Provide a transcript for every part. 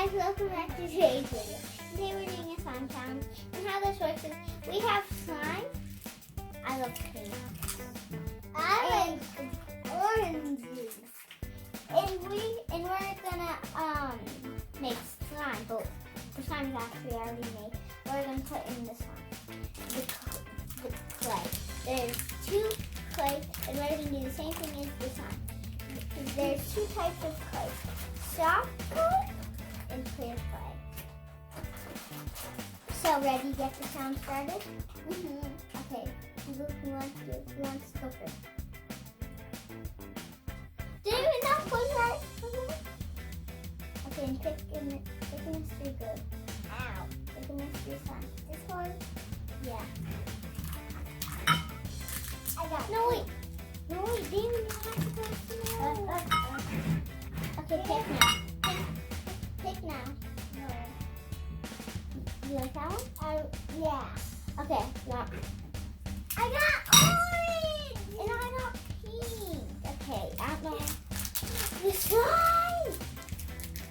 guys, welcome back to today's video. Today we're doing a slime challenge, and how this works is we have slime. I love pink. I like oranges. And we're gonna make slime, but the slime is actually already made. We're gonna put in the slime, the clay. There's two clay, and we're gonna do the same thing as the slime. There's two types of clay: soft clay and clear clay. So ready to get the sound started? Okay. Who wants to go first? David, not go right. Okay, and pick a mystery good. Ow. Pick a mystery sign. This one? Yeah. I got it. No, wait, David, you have to go slow. Okay, pick now. Pick now. No. You like that one? Yeah. Okay, now. I got orange! And I got pink. Okay, I don't know. The slime!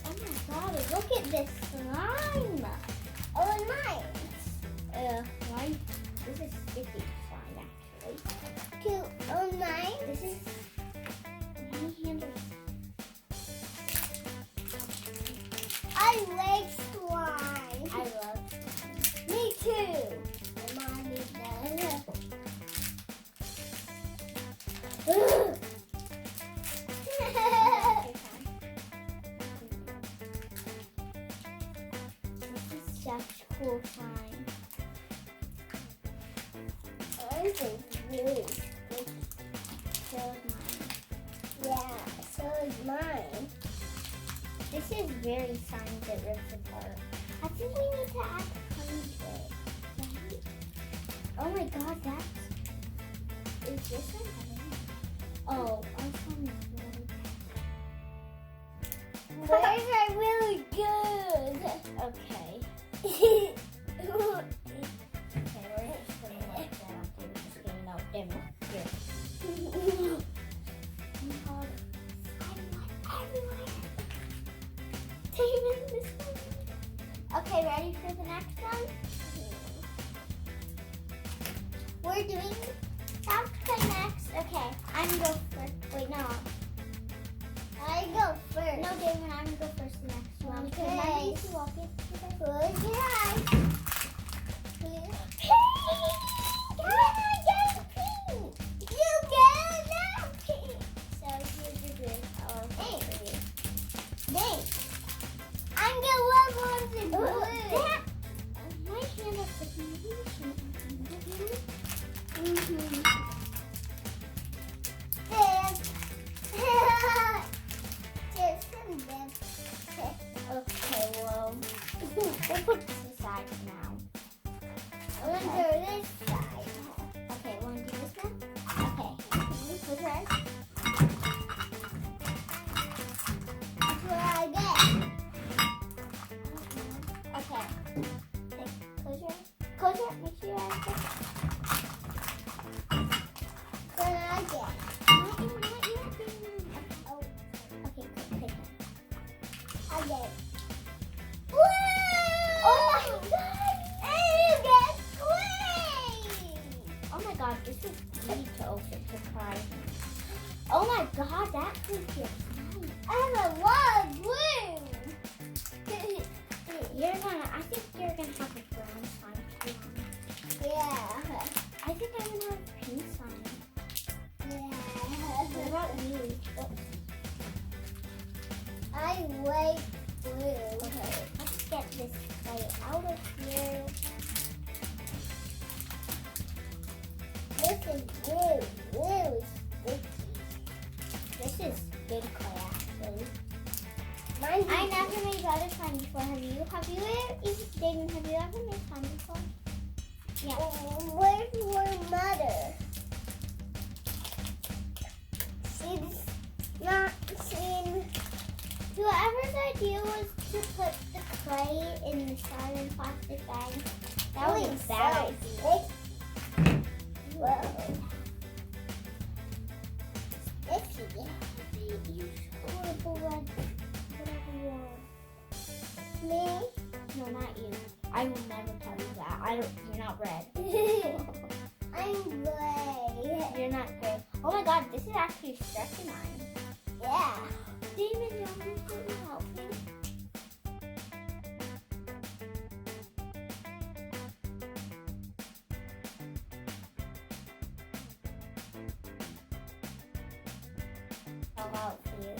Oh my god, look at this slime! Oh, and mine. Mine. This is sticky slime, actually. Cute. Oh, mine. This is. My hand I like slime. I love slime. Me too. And mommy does. This is such cool slime. Orange is really sticky. So is mine. Yeah, so is mine. This is very slimy that rips apart. I think we need to add honey to it. Right? Oh my god, that's... Is this one honey? Oh, our slime is really bad. Those are really good. Okay. Okay, we're just going to let that out there. We're just getting out demo. Here. Oh my god. I want everywhere. David, this one. Okay, ready for the next one? We're doing soft clay next. Okay, I'm gonna go first. Wait, no. I go first. No, David, I'm gonna go first the next one. Okay. Remember you to walk it today? Close your eyes. Pink! I get pink! You get that pink! So here's your good. Oh, thanks for you. Thanks. I'm gonna love orange and blue. My hand is sticking. Okay, well, we'll put this aside now. We'll do this side. Okay, wanna do this one? Okay, close your eyes. That's what I get. Okay. Close your eyes. Close your eyes. Make sure your eyes closed. What did I get? Oh, okay, take it. I get it. Woo! Oh my god! And you get clay! Oh my god, this is easy to open, surprising. Oh my god, that could get slime. I have a lot of blue! I think you're gonna have a brown slime too. Yeah. I think I'm gonna have pink slime. Yeah. What about you? Oops. I like blue. Okay, let's get this clay out of here. This is really sticky. This is good clay actually. I never made butter slime before. Have you? David, have you ever made slime before? Yeah. Where's your mother? She's not seen. Whoever's idea was to put the clay in the silent plastic bag, that was a bad idea. Whoa. Sticky. You horrible one. Whatever you want. Me? No, not you. I will never tell you that. You're not red. I'm gray. You're not gray. Oh my god, this is actually stretching mine. Yeah. Damon, you want me to help me? I'll help you.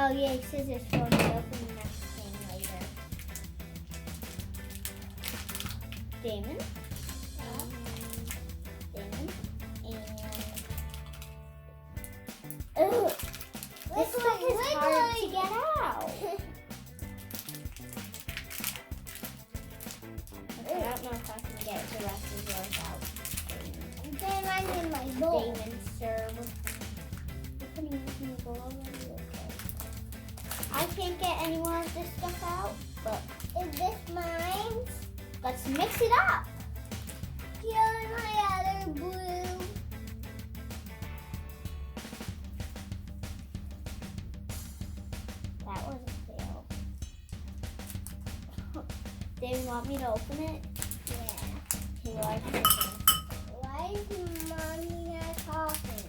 Oh yay, scissors for me to open the next thing later. Damon. Damon. And ugh, this stuff is hard to get out. Okay, I don't know if I can get the rest of yours out. Then I'm in my bowl. Damon, sir. We're putting this in the bowl already. I can't get any more of this stuff out, but is this mine? Let's mix it up. Here's my other blue. That was a fail. Do you want me to open it? Yeah. Okay, well, I can open it. Why is Mommy not talking?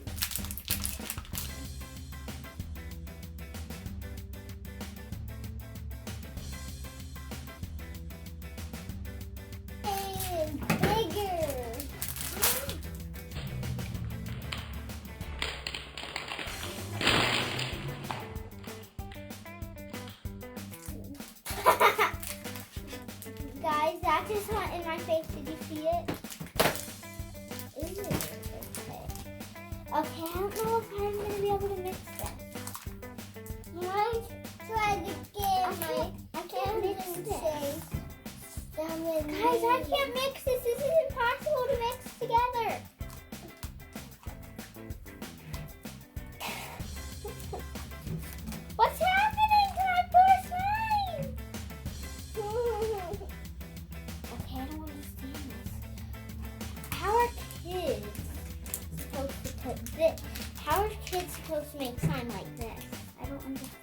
Guys, that just went in my face. Did you see it? Okay, I don't know if I'm going to be able to mix this. I tried to get I can't mix this. Guys, I can't mix this. This is impossible to mix together. What's happening? Can I pour slime? Okay, I don't understand this. How are kids supposed to put this? How are kids supposed to make slime like this? I don't understand.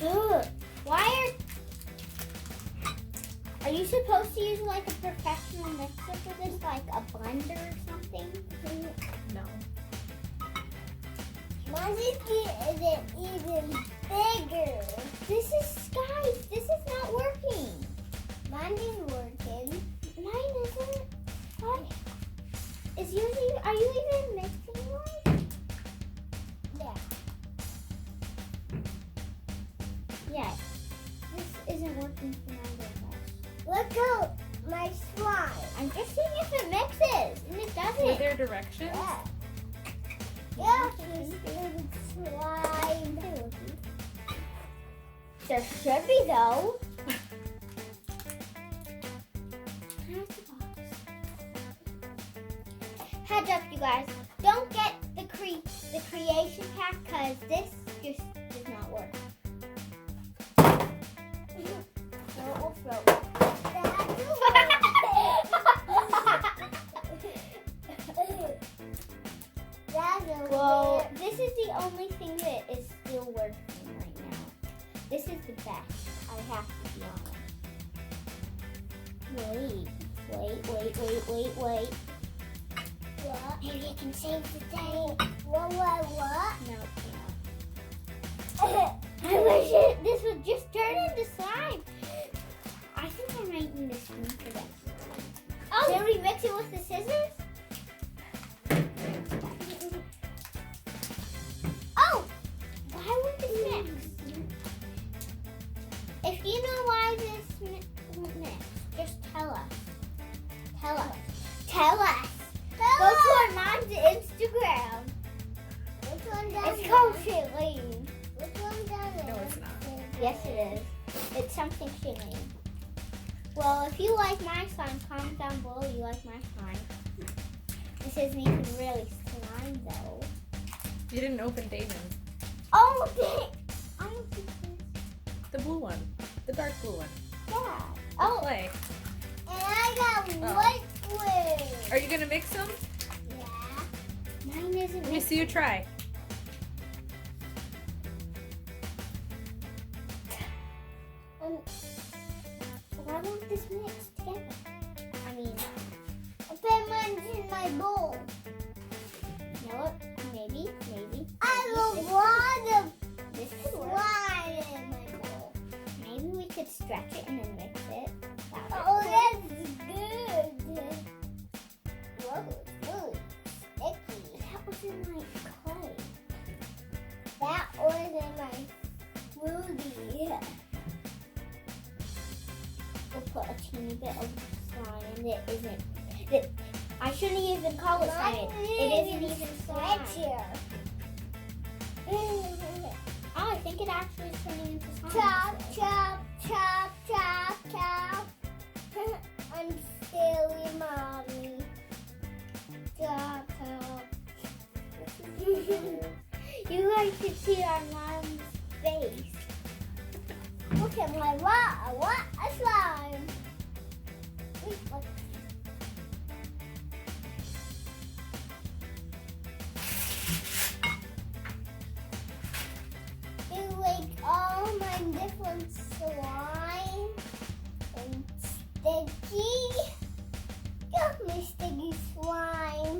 Ugh. Why are you supposed to use like a professional mixer for this, like a blender or something? No. Mine's isn't even bigger. Guys, this is not working. Mine is working. Mine isn't. What? Are you even mixing one? Yeah. Yes. This isn't working for neither of us. Look out, my slime. I'm just seeing if it mixes, and it doesn't. Were there directions? Yeah. Yeah, there's slime. There should be though. Heads up, you guys. Don't get the creation pack because this just does not work. So it will float. Well, this is the only thing that is still working right now. This is the best. I have to be honest. Wait. What? Maybe I can save the day. What? No, it can't. I wish this would just turn into slime. I think I might need a spoon for that. Oh, can we mix it with the scissors? Oh, why would this mix? If you know why this won't mix, just tell us. Tell us. Go to our mom's Instagram. Which one does it? It's called Shailene. Which one does it? No, it's not. Yes, it is. It's something Shailene. Well, if you like my slime, comment down below you like my slime. This isn't even really slime, though. You didn't open Damon's. Oh, dang. I blue one. The dark blue one. Yeah. The Oh, clay. and I got Oh. white glue. Are you gonna mix them? Yeah. Mine isn't. Let me see you try. I want this mixed together. I mean, I put mine in my bowl. You know what? Maybe. I don't want this slime in my bowl. Maybe we could stretch it and then mix it. Oh, that's good. Whoa, it's really sticky. That was in my clay. That was in my smoothie. We'll put a teeny bit of slime in it. I shouldn't even call it slime. It isn't even slime. Oh, I think it actually is turning into slime. Chop. I'm silly, Mommy. Chop. You guys should see our mom's face. Look at my what? A slime. You like all my different slime and sticky. Got me sticky slime.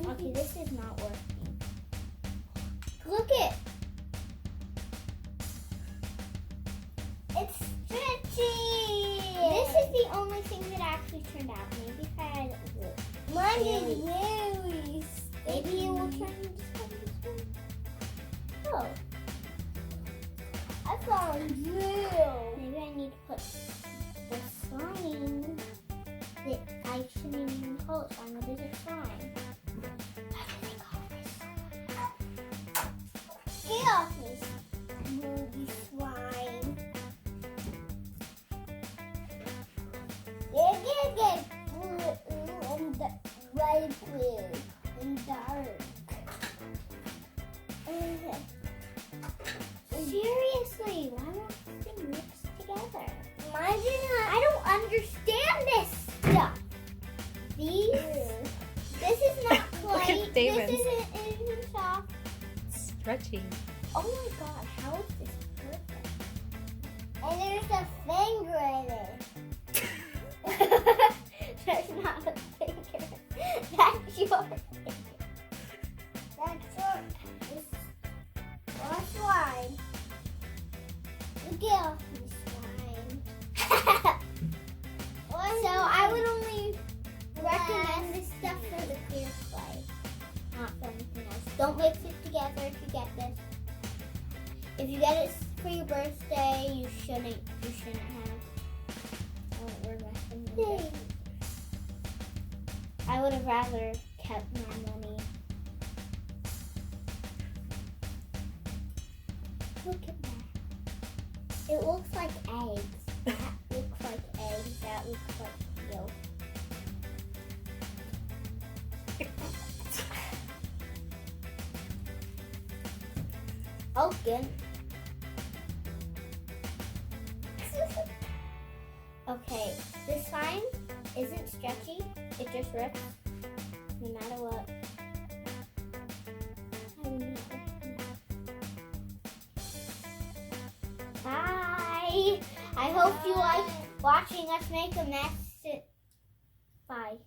Okay, this is not working. Look it. It's stretchy. This is the only thing that actually turned out. Maybe if I had mine is very sticky. Maybe it will turn into something. Oh. I found glue. Maybe I need to put the slime that I shouldn't even call it slime. What is it slime? How do they call this slime? Get off me, smoothie slime. Get blue and light blue and dark. Seriously, why won't they mix together? I don't understand this stuff. This is not Look clay. at David's. This isn't soft. Stretchy. Oh my gosh, how is this perfect? And there's a finger in it. That's not a finger. That's your finger. That's your slime. Get off me, slime. So I would only recommend this stuff for the clear clay, not for anything else. Don't mix it together if you get this. If you get it for your birthday, you shouldn't have. Oh, we're messing with it. I would have rather kept my money. Look at that. It looks like eggs. That looks like eggs. That looks like yolk. Oh, good. Okay, this slime isn't stretchy. It just rips no matter what. Bye. I hope you like watching us make a mess. Bye.